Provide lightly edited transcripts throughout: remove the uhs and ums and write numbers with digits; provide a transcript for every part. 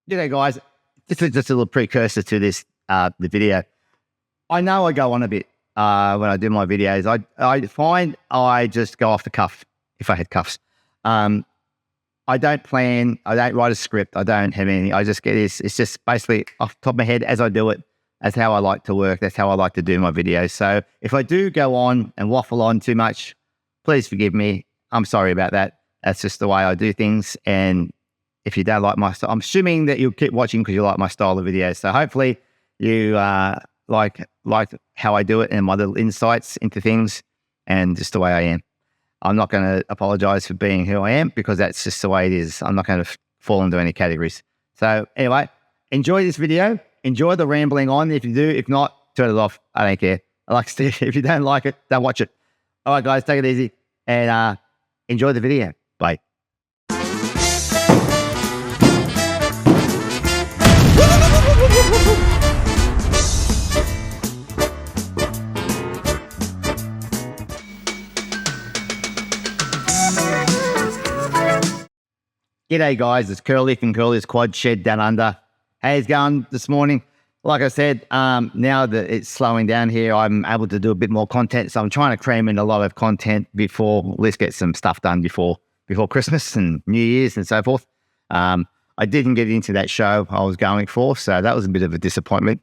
Guys, this is just a little precursor to this, the video. I know I go on a bit when I do my videos. I find I just go off the cuff if I had cuffs. I don't plan. I don't write a script. I don't have anything. I just get this. It's just basically off the top of my head as I do it. That's how I like to work. That's how I like to do my videos. So if I do go on and waffle on too much, please forgive me. I'm sorry about that. That's just the way I do things. And if you don't like my style, I'm assuming that you'll keep watching because you like my style of videos. So hopefully you like how I do it and my little insights into things and just the way I am. I'm not going to apologize for being who I am because that's just the way it is. I'm not going to fall into any categories. So anyway, enjoy this video. Enjoy the rambling on. If you do, if not, turn it off. I don't care. I like to, if you don't like it, don't watch it. All right, guys, take it easy and enjoy the video. Bye. G'day guys, it's Curly from Curly's Quad Shed Down Under. How's it going this morning? Like I said, now that it's slowing down here, I'm able to do a bit more content. So I'm trying to cram in a lot of content before, let's get some stuff done before Christmas and New Year's and so forth. I didn't get into that show I was going for, so that was a bit of a disappointment.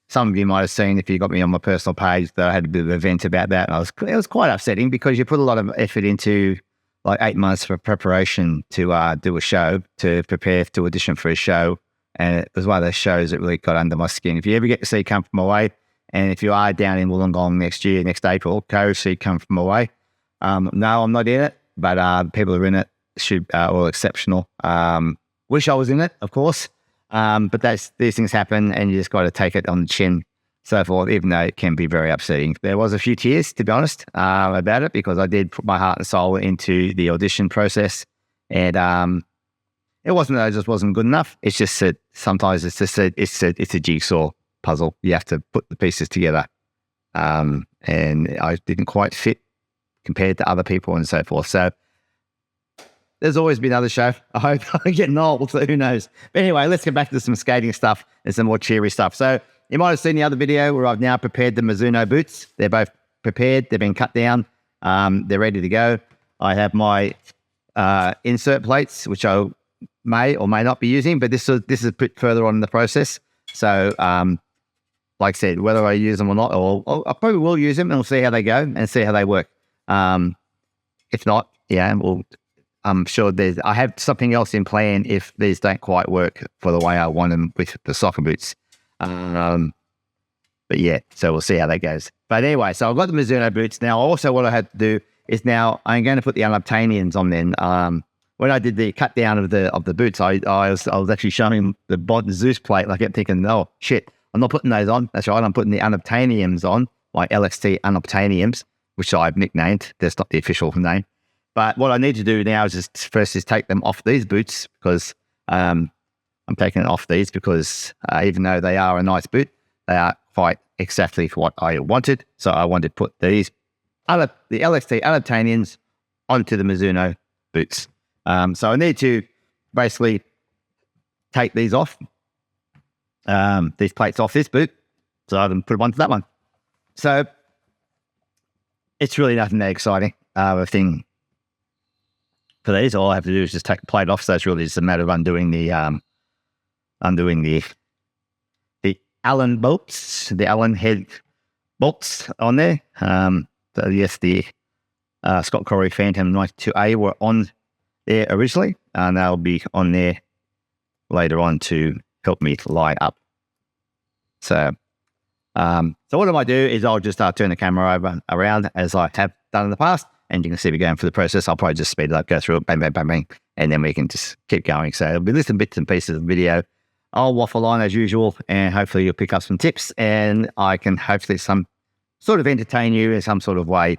Some of you might have seen, if you got me on my personal page, that I had a bit of an event about that. And it was quite upsetting because you put a lot of effort into like 8 months for preparation to do a show, to prepare to audition for a show. And it was one of those shows that really got under my skin. If you ever get to see Come From Away, and if you are down in Wollongong next year, next April, go see Come From Away. No, I'm not in it, but people who are in it are all exceptional. Wish I was in it, of course. But these things happen and you just got to take it on the chin, so forth, even though it can be very upsetting. There was a few tears, to be honest, about it because I did put my heart and soul into the audition process. And it wasn't that it just wasn't good enough. It's just that sometimes it's a jigsaw puzzle. You have to put the pieces together. And I didn't quite fit compared to other people and so forth. So there's always been another show. I hope I'm getting old, so who knows. But anyway, let's get back to some skating stuff and some more cheery stuff. So you might have seen the other video where I've now prepared the Mizuno boots. They're both prepared. They've been cut down. They're ready to go. I have my insert plates, which I may or may not be using, but this is a bit further on in the process. So like I said, whether I use them or not, or I probably will use them and we'll see how they go and see how they work. If not, yeah, I'm sure I have something else in plan if these don't quite work for the way I want them with the soccer boots. But yeah, so we'll see how that goes. But anyway, so I've got the Mizuno boots. Now, also what I had to do is now I'm going to put the Unobtainiums on then. When I did the cut down of the boots, I was actually showing the Zeus plate. And I kept thinking, oh shit, I'm not putting those on. That's right, I'm putting the Unobtainiums on, my LXT Unobtainiums, which I've nicknamed. That's not the official name. But what I need to do now is just first take them off these boots because I'm taking it off these because even though they are a nice boot, they are quite exactly for what I wanted. So I wanted to put the LXT Unobtainiums onto the Mizuno boots. So I need to basically take these off, these plates off this boot, so I can put them onto that one. So it's really nothing that exciting a thing for these. All I have to do is just take the plate off. So it's really just a matter of undoing the Allen bolts, the Allen head bolts on there. So yes, the Scott Corey Phantom 92A were on there originally, and they'll be on there later on to help me line up. So what I might do is I'll just turn the camera around as I have done in the past, and you can see me going through the process. I'll probably just speed it up, go through it, bang, bang, bang, bang, and then we can just keep going. So there'll be little bits and pieces of video. I'll waffle on as usual, and hopefully you'll pick up some tips, and I can hopefully some sort of entertain you in some sort of way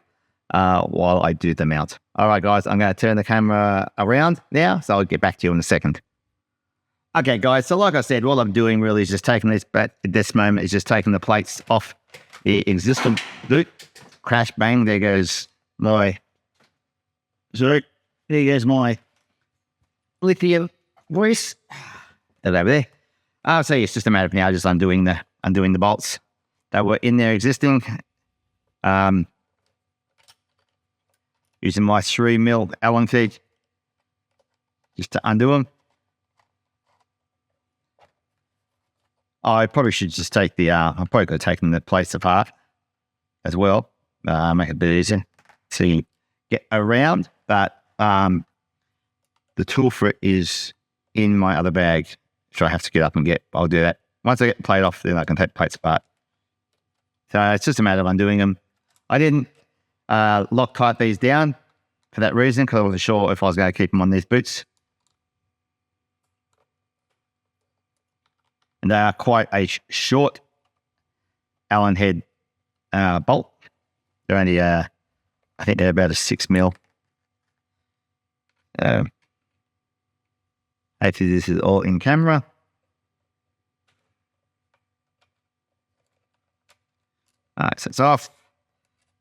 while I do them out. All right, guys, I'm going to turn the camera around now, so I'll get back to you in a second. Okay, guys, so like I said, what I'm doing really is just taking this, but at this moment is just taking the plates off the existing boot. Crash, bang, there goes my, sorry, there goes my lithium voice. that over there. So it's just a matter of now just undoing the bolts that were in there existing. Using my 3mm Allen key just to undo them. I probably should just take I probably could have taken the plates apart as well. Make it a bit easier to get around, but the tool for it is in my other bag, so I have to get up and get. I'll do that once I get the plate off. Then I can take the plates apart. So it's just a matter of undoing them. I didn't Loctite these down for that reason, because I wasn't sure if I was going to keep them on these boots. And they are quite a short Allen head bolt. They're only, I think they're about a 6mm. Hopefully this is all in camera. All right, so it's off.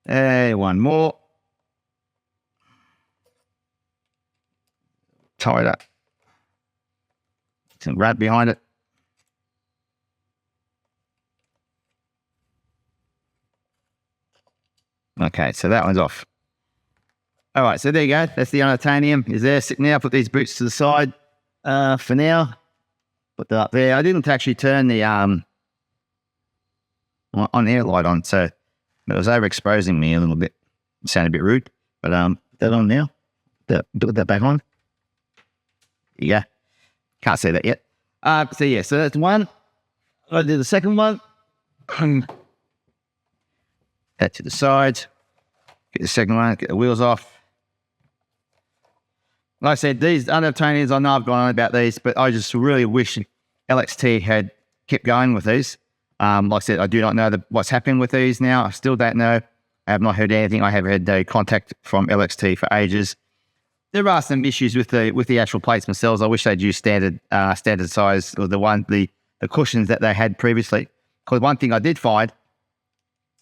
One more. Tie it up. Some wrap behind it. Okay, so that one's off. All right, so there you go. That's the Unobtainium is there sitting there. Put these boots to the side for now. Put that up there. I didn't actually turn the on-air light on, so it was overexposing me a little bit. It sounded a bit rude, but that on now. Put that back on. Yeah, can't see that yet. So yeah, so that's one. I did the second one. That to the side. Get the second one. Get the wheels off. Like I said, these Unobtainiums, I know I've gone on about these, but I just really wish LXT had kept going with these. Like I said, I do not know what's happening with these now. I still don't know. I have not heard anything. I have had no contact from LXT for ages. There are some issues with the actual plates themselves. I wish they'd use standard size, or the cushions that they had previously. Because one thing I did find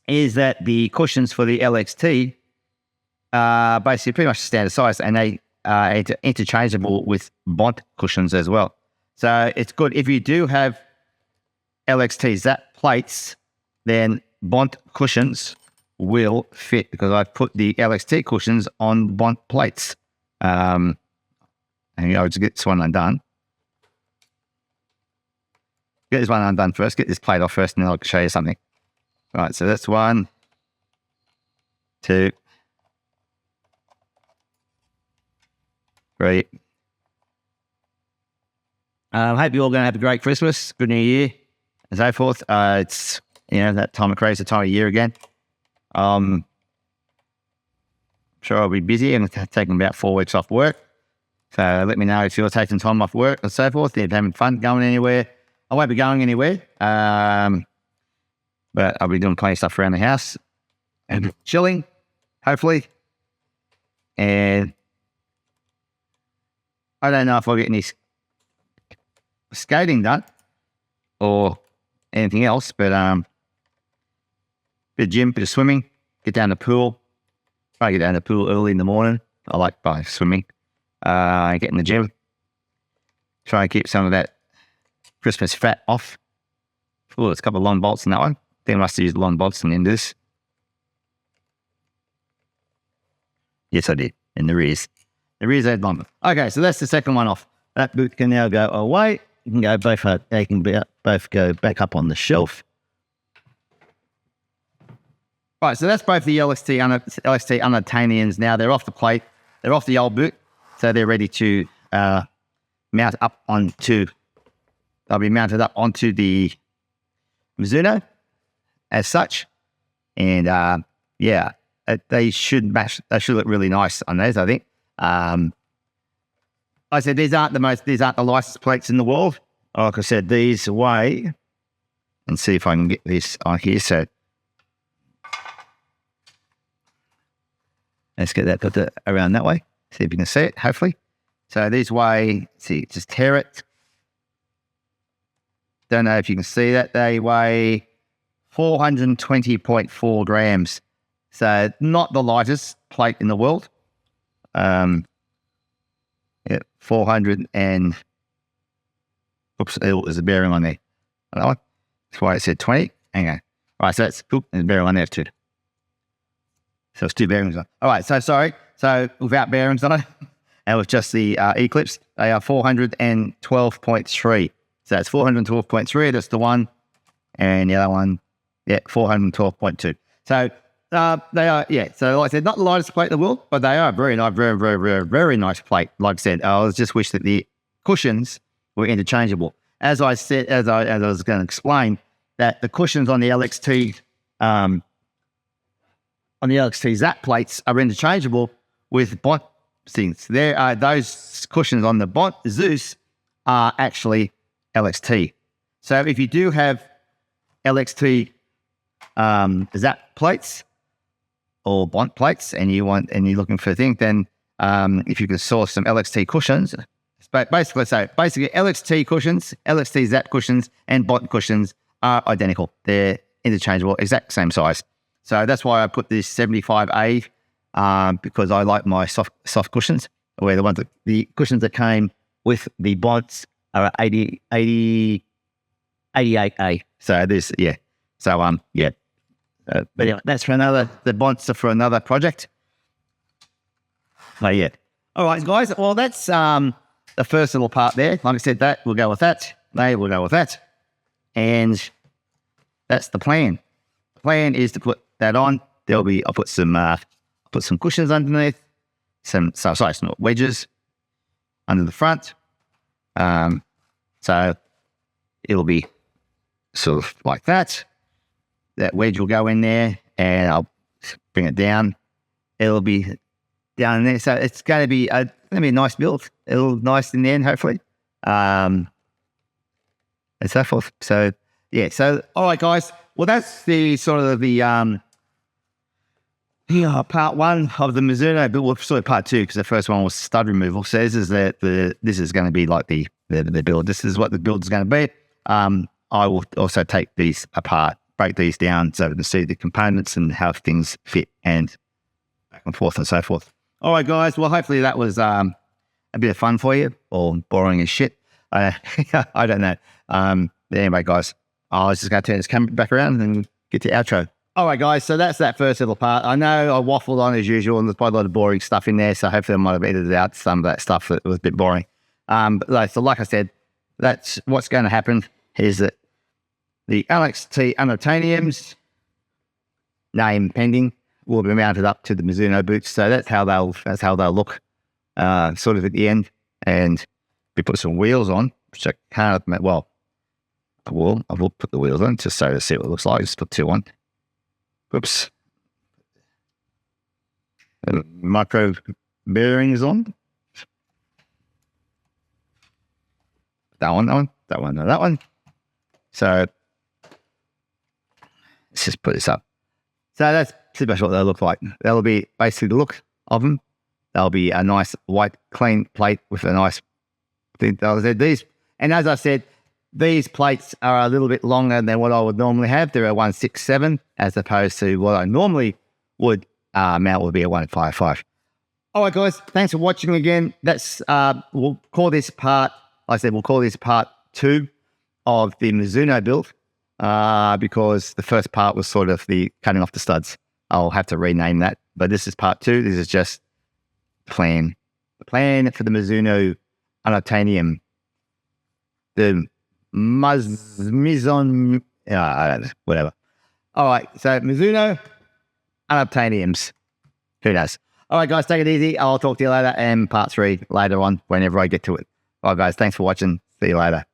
is that the cushions for the LXT are basically pretty much standard size, and they are interchangeable with Bont cushions as well. So it's good if you do have LXT Zap plates, then Bont cushions will fit, because I've put the LXT cushions on Bont plates. And I'll just get this one undone. Get this one undone first. Get this plate off first, and then I'll show you something. All right, so that's 1, 2, 3. Hope you're all going to have a great Christmas, good New Year, and so forth. It's that time of crazy time of year again. I'm sure I'll be busy. I'm taking about 4 weeks off work. So let me know if you're taking time off work and so forth. If you're having fun going anywhere. I won't be going anywhere. But I'll be doing plenty of stuff around the house and chilling, hopefully. And I don't know if I'll get any skating done or anything else, but bit of gym, bit of swimming, get down the pool. Try to get down the pool early in the morning. I like by swimming. Get in the gym. Try and keep some of that Christmas fat off. Oh, there's a couple of long bolts in that one. I think I must have used long bolts in this. Yes, I did. And there is. There is a long. Okay, so that's the second one off. That boot can now go away. You can go both. They can both go back up on the shelf. Right, so that's both the LXT Unobtainiums now. They're off the plate. They're off the old boot, so they're ready to mount up onto. They'll be mounted up onto the Mizuno as such, and yeah, they should match. They should look really nice on those, I think. Like I said, these aren't the license plates in the world. Like I said, these weigh. And see if I can get this on here. So let's get that put around that way. See if you can see it. Hopefully, so these weigh. See, just tear it. Don't know if you can see that. They weigh 420.4 grams. So not the lightest plate in the world. Yeah, 400 and Oops, there's a bearing on there. That one. That's why it said 20. Hang on. All right, so that's cool. There's a bearing on there too. So it's 2 bearings on. All right, so sorry. So without bearings on it, and with just the Eclipse, they are 412.3. So that's 412.3. That's the one. And the other one, 412.2. So they are, so like I said, not the lightest plate in the world, but they are very nice, very, very, very, very nice plate. Like I said, I just wish that the cushions were interchangeable. As I said, as I was going to explain, that the cushions on the LXT Zap plates are interchangeable with Bont things. There are those cushions on the Bont Zeus are actually LXT. So if you do have LXT Zap plates or Bont plates, and you're looking for a thing, then if you can source some LXT cushions, basically LXT cushions, LXT Zap cushions, and Bont cushions are identical. They're interchangeable, exact same size. So that's why I put this 75A because I like my soft cushions. Where the cushions that came with the Bonts are 88A. So this, So but yeah, that's for another. The Bonts are for another project. So yeah. All right, guys. Well, that's the first little part there. Like I said, that we'll go with that. They will go with that, and that's the plan. The plan is to put that on. I'll put some cushions underneath, some wedges under the front. So it'll be sort of like that. That wedge will go in there, and I'll bring it down. It'll be down in there. So it's going to be a nice build. It'll look nice in the end, hopefully, and so forth. So yeah. So all right, guys. Well, that's the sort of the part one of the Mizuno build. Well, sort of part two, because the first one was stud removal. So this is this is going to be like the build. This is what the build is going to be. I will also take these apart, break these down so we can see the components and how things fit, and back and forth and so forth. All right, guys. Well, hopefully that was a bit of fun for you, or boring as shit. I don't know. But anyway, guys, I was just going to turn this camera back around and get to outro. All right, guys. So that's that first little part. I know I waffled on as usual, and there's quite a lot of boring stuff in there. So hopefully I might have edited out some of that stuff that was a bit boring. But so like I said, that's what's going to happen is that the LXT Unobtainiums, name pending, will be mounted up to the Mizuno boots. So that's how they'll look, sort of at the end. And we put some wheels on, which I can't. Well, I will put the wheels on just so to see what it looks like. Just put 2 on. Whoops. And micro bearings on. That one. So let's just put this up. So that's pretty much what they'll look like. That'll be basically the look of them. They'll be a nice white, clean plate with a nice thing. These, and as I said, these plates are a little bit longer than what I would normally have. They're a 167 as opposed to what I normally would mount would be a 155. All right, guys. Thanks for watching again. That's we'll call this part. Like I said, we'll call this part 2 of the Mizuno build because the first part was sort of the cutting off the studs. I'll have to rename that, but this is part 2. This is just the plan for the Mizuno Unobtainium. The Mizuno, I don't know, whatever. All right, so Mizuno Unobtainiums. Who knows? All right, guys, take it easy. I'll talk to you later, and part 3 later on whenever I get to it. All right, guys, thanks for watching. See you later.